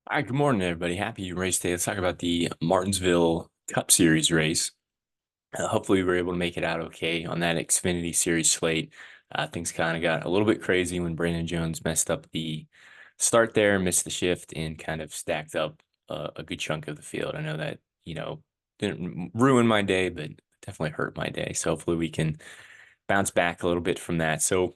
All right, good morning, everybody. Happy race day. Let's talk about the Martinsville Cup Series race. Hopefully, we were able to make it out okay on that Xfinity Series slate. Things kind of got a little bit crazy when Brandon Jones messed up the start there, missed the shift, and kind of stacked up a good chunk of the field. I know that, didn't ruin my day, but definitely hurt my day. So hopefully, we can bounce back a little bit from that. So,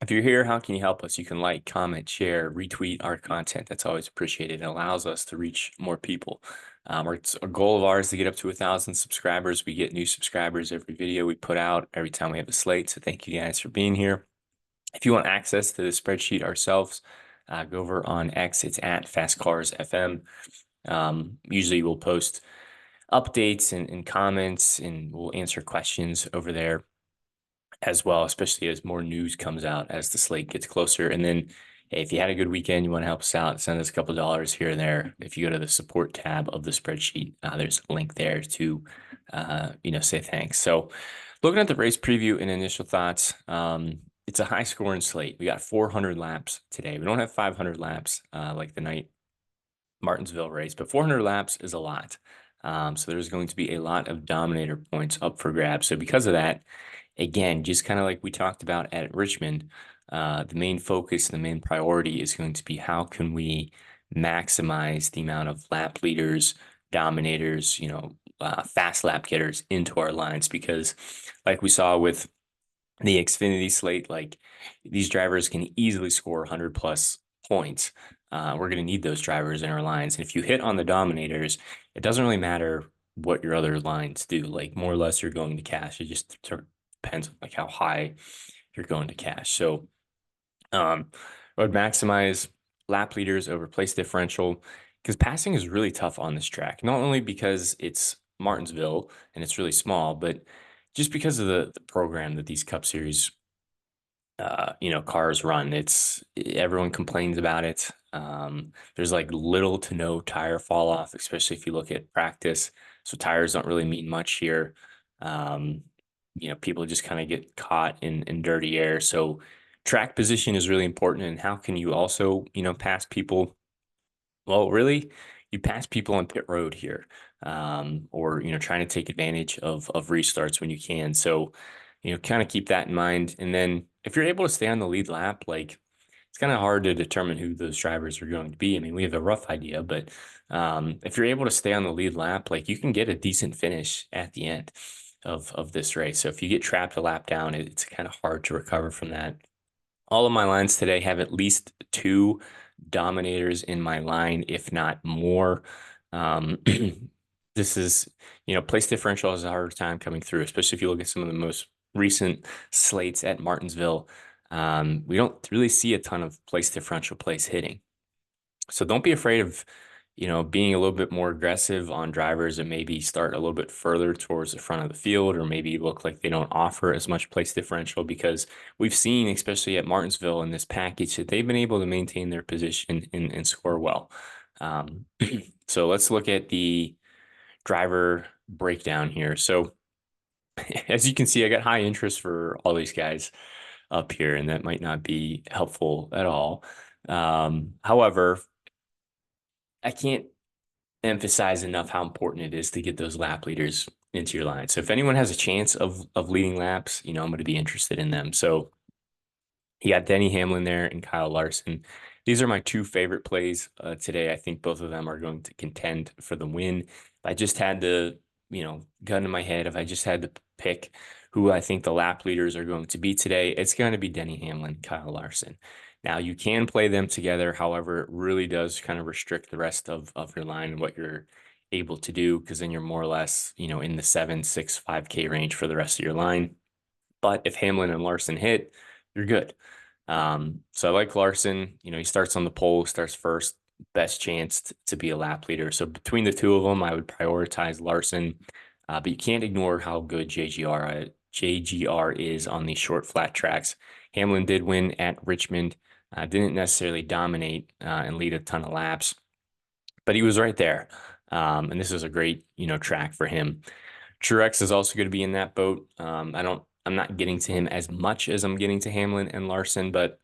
if you're here, how can you help us? You can like, comment, share, retweet our content. That's always appreciated. It allows us to reach more people. It's a goal of ours to get up to 1,000 subscribers. We get new subscribers every video we put out, every time we have a slate. So thank you guys for being here. If you want access to the spreadsheet ourselves, go over on X. It's at FastCarsFM. Usually we'll post updates and comments, and we'll answer questions over there as well, especially as more news comes out as the slate gets closer. And then, hey, if you had a good weekend, you want to help us out, send us a couple of dollars here and there. If you go to the support tab of the spreadsheet, there's a link there to, say thanks. So, looking at the race preview and initial thoughts, it's a high scoring slate. We got 400 laps today. We don't have 500 laps like the night Martinsville race, but 400 laps is a lot. So there's going to be a lot of dominator points up for grabs. So because of that, again, just kind of like we talked about at Richmond, the main focus, the main priority is going to be how can we maximize the amount of lap leaders, dominators, fast lap getters into our lines, because like we saw with the Xfinity slate, like these drivers can easily score 100 plus points. We're going to need those drivers in our lines. And if you hit on the dominators, it doesn't really matter what your other lines do. Like more or less you're going to cash. It just sort of depends on like how high you're going to cash. So I would maximize lap leaders over place differential, because passing is really tough on this track. Not only because it's Martinsville and it's really small, but just because of the program that these Cup Series cars run. It's everyone complains about it. There's like little to no tire fall off, especially if you look at practice. So tires don't really mean much here. Um, people just kind of get caught in dirty air. So track position is really important. And how can you also, pass people? Well, really, you pass people on pit road here, or trying to take advantage of restarts when you can. So, kind of keep that in mind. And then if you're able to stay on the lead lap, like it's kind of hard to determine who those drivers are going to be. I mean, we have a rough idea, but if you're able to stay on the lead lap, like you can get a decent finish at the end of this race. So if you get trapped a lap down, it's kind of hard to recover from that. All of my lines today have at least two dominators in my line, if not more. Um, this is, place differential has a harder time coming through, especially if you look at some of the most recent slates at Martinsville. We don't really see a ton of place differential place hitting. So don't be afraid of, being a little bit more aggressive on drivers and maybe start a little bit further towards the front of the field, or maybe look like they don't offer as much place differential, because we've seen, especially at Martinsville in this package, that they've been able to maintain their position and score well. Um, so let's look at the driver breakdown here. So as you can see, I got high interest for all these guys up here, and that might not be helpful at all. However, I can't emphasize enough how important it is to get those lap leaders into your line. So if anyone has a chance of leading laps, I'm going to be interested in them. So you got Denny Hamlin there and Kyle Larson. These are my two favorite plays today. I think both of them are going to contend for the win. If I just had to, gun in my head, if I just had to pick who I think the lap leaders are going to be today, it's going to be Denny Hamlin, Kyle Larson. Now you can play them together. However, it really does kind of restrict the rest of your line and what you're able to do, because then you're more or less, in the 7, 6, 5K range for the rest of your line. But if Hamlin and Larson hit, you're good. So I like Larson. He starts on the pole, starts first, best chance to be a lap leader. So between the two of them, I would prioritize Larson. But you can't ignore how good JGR is on these short flat tracks. Hamlin did win at Richmond. Didn't necessarily dominate and lead a ton of laps, but he was right there. And this is a great, track for him. Truex is also going to be in that boat. I'm not getting to him as much as I'm getting to Hamlin and Larson, but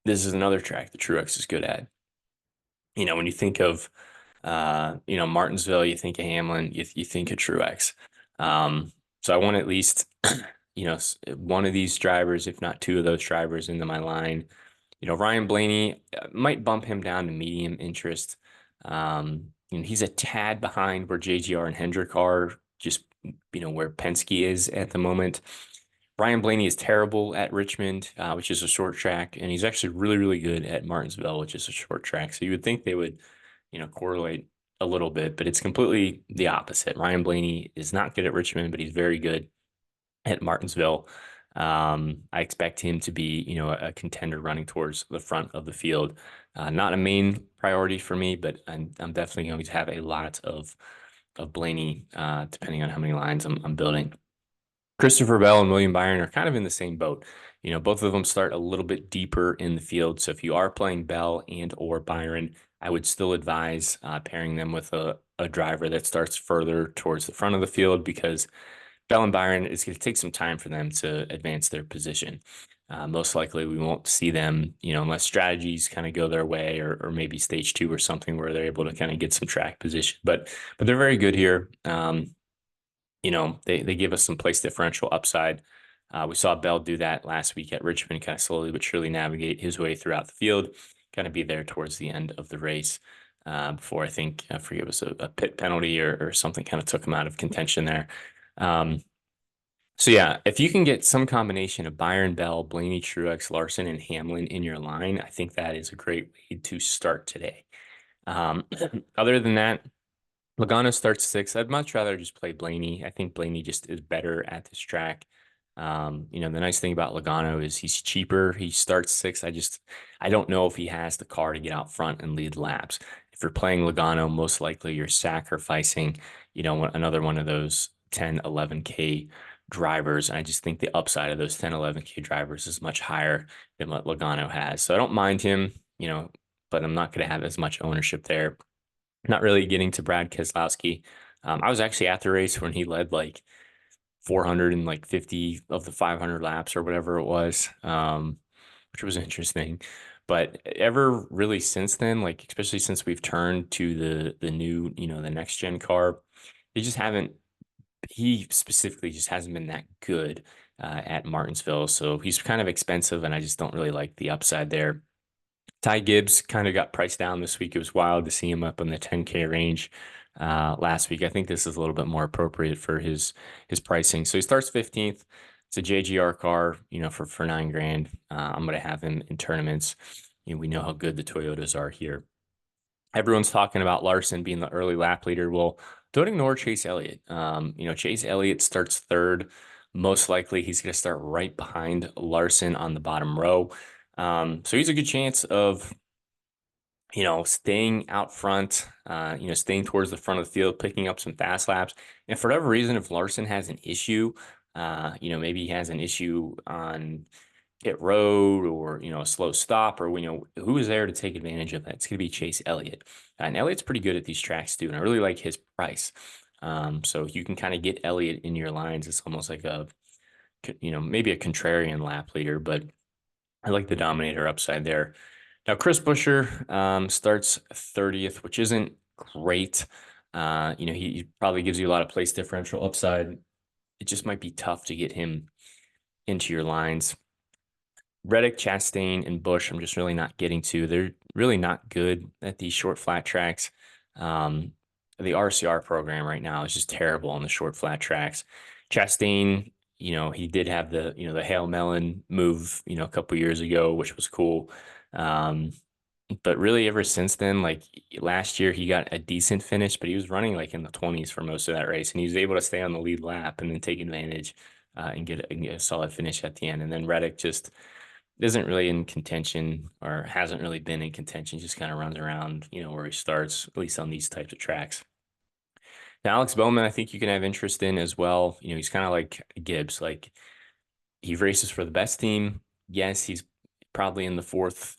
this is another track that Truex is good at. When you think of, Martinsville, you think of Hamlin, you think of Truex. Um, so I want at least, one of these drivers, if not two of those drivers into my line. Ryan Blaney might bump him down to medium interest. He's a tad behind where JGR and Hendrick are, just, where Penske is at the moment. Ryan Blaney is terrible at Richmond, which is a short track, and he's actually really, really good at Martinsville, which is a short track. So you would think they would, correlate a little bit, but it's completely the opposite. Ryan Blaney is not good at Richmond, but he's very good at Martinsville. I expect him to be, a contender running towards the front of the field. Not a main priority for me, but I'm definitely going to have a lot of Blaney, depending on how many lines I'm building. Christopher Bell and William Byron are kind of in the same boat. Both of them start a little bit deeper in the field. So if you are playing Bell and or Byron, I would still advise pairing them with a driver that starts further towards the front of the field, because Bell and Byron, it's going to take some time for them to advance their position. Most likely, we won't see them, unless strategies kind of go their way, or maybe stage two or something where they're able to kind of get some track position. But they're very good here. They give us some place differential upside. We saw Bell do that last week at Richmond, kind of slowly but surely navigate his way throughout the field, kind of be there towards the end of the race. Before I forget, it was a pit penalty or something kind of took him out of contention there. Um, so yeah, if you can get some combination of Byron, Bell, Blaney, Truex, Larson, and Hamlin in your line, I think that is a great way to start today. Um, Other than that, Logano starts six. I'd much rather just play Blaney. I think Blaney just is better at this track. The nice thing about Logano is he's cheaper. He starts six. I don't know if he has the car to get out front and lead laps. If you're playing Logano, most likely you're sacrificing, another one of those 10, 11K drivers. And I just think the upside of those 10, 11K drivers is much higher than what Logano has. So I don't mind him, but I'm not going to have as much ownership there. Not really getting to Brad Keselowski. I was actually at the race when he led like 450 of the 500 laps or whatever it was, which was interesting. But ever really since then, like especially since we've turned to the new, the next gen car, they just haven't. He specifically just hasn't been that good at Martinsville, so he's kind of expensive, and I just don't really like the upside there. Ty Gibbs kind of got priced down this week. It was wild to see him up in the 10K range last week. I think this is a little bit more appropriate for his pricing. So he starts 15th. It's a JGR car, for 9 grand. I'm gonna have him in tournaments. We know how good the Toyotas are here. Everyone's talking about Larson being the early lap leader. Well, don't ignore Chase Elliott. Chase Elliott starts third. Most likely he's going to start right behind Larson on the bottom row. So he's a good chance of, staying out front, staying towards the front of the field, picking up some fast laps. And for whatever reason, if Larson has an issue, maybe he has an issue on pit road, or a slow stop, or who is there to take advantage of that? It's going to be Chase Elliott, and Elliott's pretty good at these tracks too, and I really like his price. So if you can kind of get Elliott in your lines, it's almost like maybe a contrarian lap leader, but I like the Dominator upside there. Now Chris Buescher starts 30th, which isn't great. He probably gives you a lot of place differential upside. It just might be tough to get him into your lines. Reddick, Chastain, and Busch, I'm just really not getting to. They're really not good at these short flat tracks. The RCR program right now is just terrible on the short flat tracks. Chastain, he did have the Hail Melon move, a couple years ago, which was cool. But really ever since then, like last year, he got a decent finish, but he was running like in the 20s for most of that race, and he was able to stay on the lead lap and then take advantage and get a solid finish at the end. And then Reddick just isn't really in contention, or hasn't really been in contention, just kind of runs around, where he starts, at least on these types of tracks. Now, Alex Bowman, I think you can have interest in as well. He's kind of like Gibbs, like he races for the best team. Yes, he's probably in the fourth,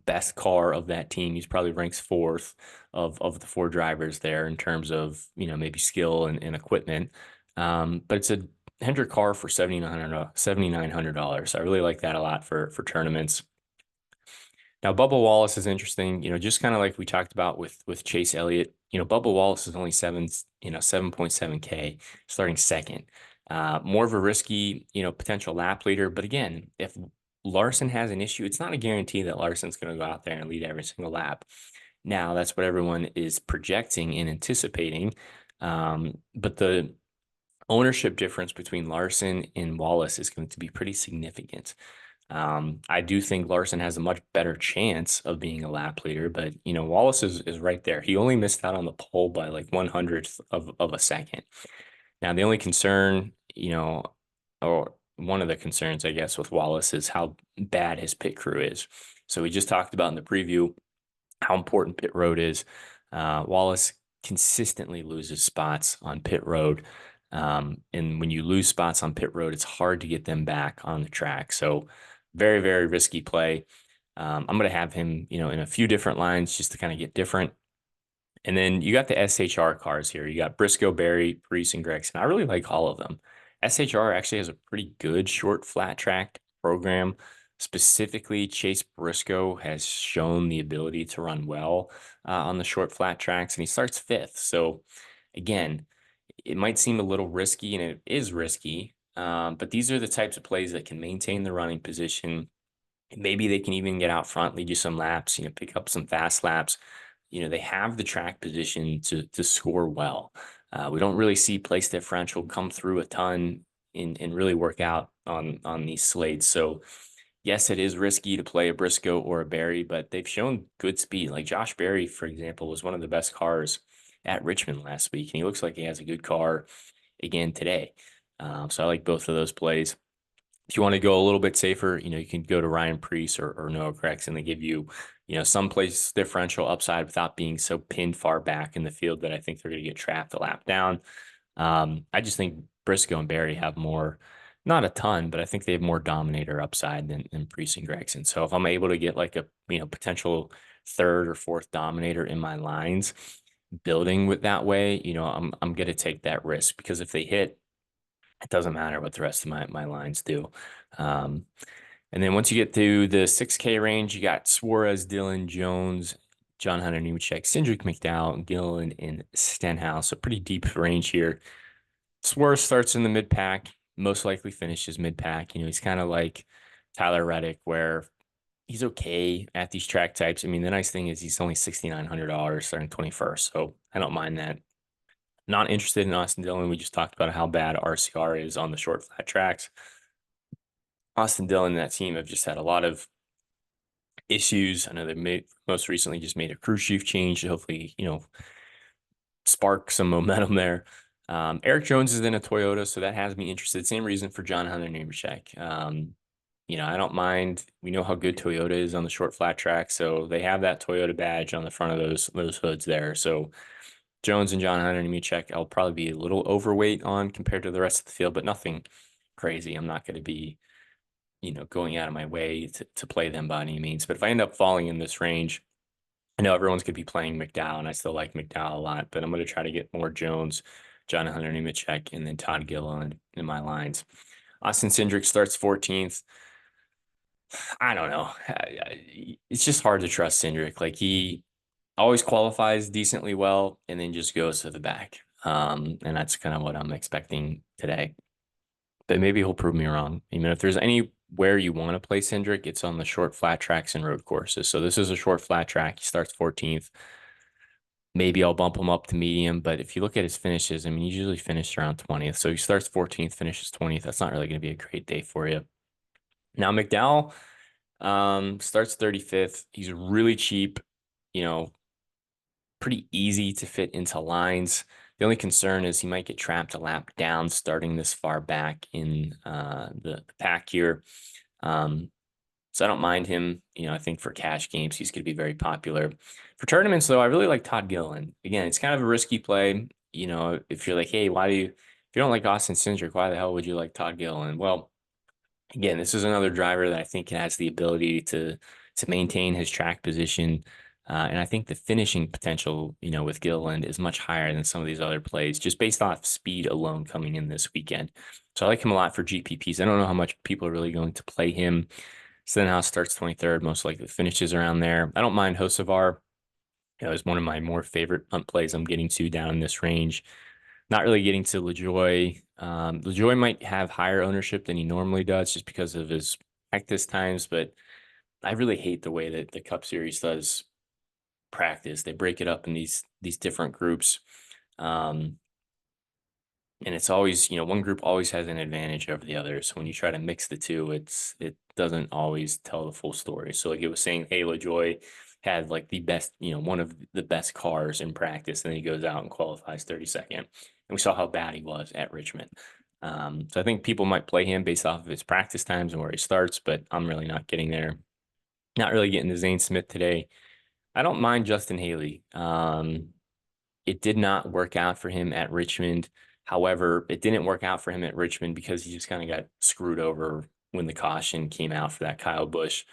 best car of that team. He's probably ranks fourth of the four drivers there in terms of, maybe skill and equipment. But it's a Hendrick car for $7,900. I really like that a lot for tournaments. Now, Bubba Wallace is interesting, just kind of like we talked about with Chase Elliott. Bubba Wallace is only 7.7K, starting second. More of a risky, potential lap leader. But again, if Larson has an issue, it's not a guarantee that Larson's going to go out there and lead every single lap. Now, that's what everyone is projecting and anticipating. But the ownership difference between Larson and Wallace is going to be pretty significant. I do think Larson has a much better chance of being a lap leader, but Wallace is right there. He only missed out on the pole by like 100th of a second. Now, the only concern, or one of the concerns, I guess, with Wallace is how bad his pit crew is. So we just talked about in the preview how important pit road is. Wallace consistently loses spots on pit road. And when you lose spots on pit road, it's hard to get them back on the track. So very, very risky play. I'm going to have him, in a few different lines just to kind of get different. And then you got the SHR cars here. You got Briscoe, Berry, Preece, and Gregson. I really like all of them. SHR actually has a pretty good short flat track program. Specifically, Chase Briscoe has shown the ability to run well on the short flat tracks, and he starts fifth. So again, it might seem a little risky, and it is risky, but these are the types of plays that can maintain the running position. Maybe they can even get out front, lead you some laps, pick up some fast laps. They have the track position to score well. We don't really see place differential come through a ton and really work out on these slates. So yes, it is risky to play a Briscoe or a Berry, but they've shown good speed. Like Josh Berry, for example, was one of the best cars at Richmond last week, and he looks like he has a good car again today. So I like both of those plays. If you want to go a little bit safer, you can go to Ryan Preece or Noah Gragson. They give you, some place differential upside without being so pinned far back in the field that I think they're going to get trapped a lap down. I just think Briscoe and Berry have more, not a ton, but I think they have more dominator upside than Preece and Gregson. So if I'm able to get like a, potential third or fourth dominator in my lines, building with that way, I'm going to take that risk because if they hit, it doesn't matter what the rest of my lines do. Um, and then once you get to the 6K range, you got Suarez, Dillon, Jones, John Hunter, Nemechek, Cindric, McDowell, Gillen, and Stenhouse. A pretty deep range here. Suarez starts in the mid pack, most likely finishes mid pack. He's kind of like Tyler Reddick, where he's okay at these track types. I mean, the nice thing is he's only $6,900 starting 21st, so I don't mind that. Not interested in Austin Dillon. We just talked about how bad RCR is on the short flat tracks. Austin Dillon and that team have just had a lot of issues. I know they most recently just made a crew chief change to hopefully, spark some momentum there. Eric Jones is in a Toyota, so that has me interested. Same reason for John Hunter Nemechek. I don't mind. We know how good Toyota is on the short flat track, so they have that Toyota badge on the front of those hoods there. So Jones and John Hunter Nemechek, I'll probably be a little overweight on compared to the rest of the field, but nothing crazy. I'm not going to be, going out of my way to play them by any means. But if I end up falling in this range, I know everyone's going to be playing McDowell, and I still like McDowell a lot, but I'm going to try to get more Jones, John Hunter Nemechek, and then Todd Gilliland in my lines. Austin Cindric starts 14th. I don't know. It's just hard to trust Cindric. Like he always qualifies decently well and then just goes to the back. And that's kind of what I'm expecting today. But maybe he'll prove me wrong. If there's anywhere you want to play Cindric, it's on the short flat tracks and road courses. So this is a short flat track. He starts 14th. Maybe I'll bump him up to medium. But if you look at his finishes, he usually finished around 20th. So he starts 14th, finishes 20th. That's not really going to be a great day for you. Now, McDowell starts 35th. He's really cheap, pretty easy to fit into lines. The only concern is he might get trapped a lap down starting this far back in the pack here. So I don't mind him. I think for cash games, he's going to be very popular. For tournaments, though, I really like Todd Gilliland. Again, it's kind of a risky play. If you're like, hey, if you don't like Austin Cindric, why the hell would you like Todd Gilliland? Well, again, this is another driver that I think has the ability to maintain his track position. And I think the finishing potential, with Gilliland is much higher than some of these other plays, just based off speed alone coming in this weekend. So I like him a lot for GPPs. I don't know how much people are really going to play him. Stenhouse starts 23rd, most likely finishes around there. I don't mind Hocevar. It's one of my more favorite punt plays I'm getting to down in this range. Not really getting to LaJoy. LaJoy might have higher ownership than he normally does just because of his practice times, but I really hate the way that the Cup Series does practice. They break it up in these different groups. Um, and it's always, one group always has an advantage over the other. So when you try to mix the two, it doesn't always tell the full story. So like it was saying, hey, LaJoy had like the best, one of the best cars in practice, and then he goes out and qualifies 32nd. And we saw how bad he was at Richmond. So I think people might play him based off of his practice times and where he starts, but I'm really not getting there. Not really getting to Zane Smith today. I don't mind Justin Haley. It did not work out for him at Richmond. However, it didn't work out for him at Richmond because he just kind of got screwed over when the caution came out for that Kyle Busch,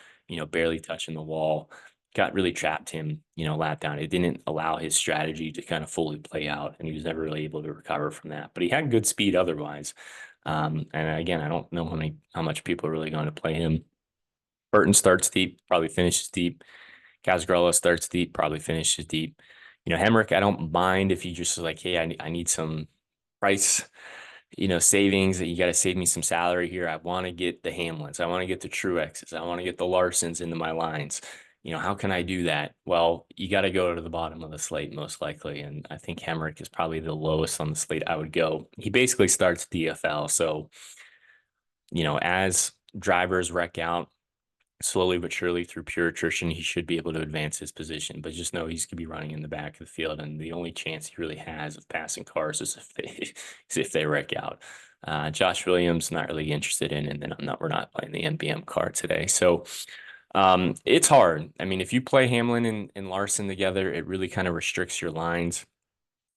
barely touching the wall. Got really trapped him, lap down. It didn't allow his strategy to kind of fully play out, and he was never really able to recover from that. But he had good speed otherwise. And again, I don't know how much people are really going to play him. Burton starts deep, probably finishes deep. Casgrella starts deep, probably finishes deep. Hemrick, I don't mind if you just like, hey, I need some price, savings, that you got to save me some salary here. I want to get the Hamlins. I want to get the Truexes. I want to get the Larsons into my lines. How can I do that? Well, you got to go to the bottom of the slate most likely. And I think Hemrick is probably the lowest on the slate I would go. He basically starts DFL. So, as drivers wreck out, slowly but surely through pure attrition, he should be able to advance his position. But just know he's going to be running in the back of the field, and the only chance he really has of passing cars is if they wreck out. Josh Williams, not really interested in, and then we're not playing the NBM car today. So it's hard. I mean, if you play Hamlin and Larson together, it really kind of restricts your lines.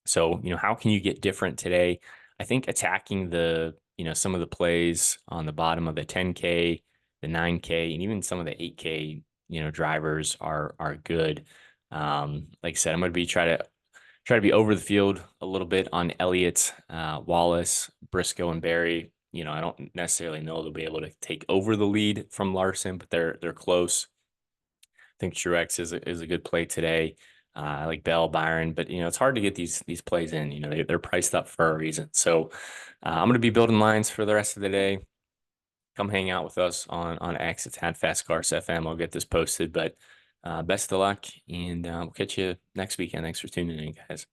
So, how can you get different today? I think attacking some of the plays on the bottom of the 10K, the 9K, and even some of the 8K, drivers are good. Like I said, I'm going to try to be over the field a little bit on Elliott, Wallace, Briscoe, and Barry. I don't necessarily know they'll be able to take over the lead from Larson, but they're close. I think Truex is a good play today. I like Bell, Byron, but it's hard to get these plays in. They're priced up for a reason. So I'm going to be building lines for the rest of the day. Come hang out with us on X. It's at Fast Cars FM. I'll get this posted, but best of luck, and we'll catch you next weekend. Thanks for tuning in, guys.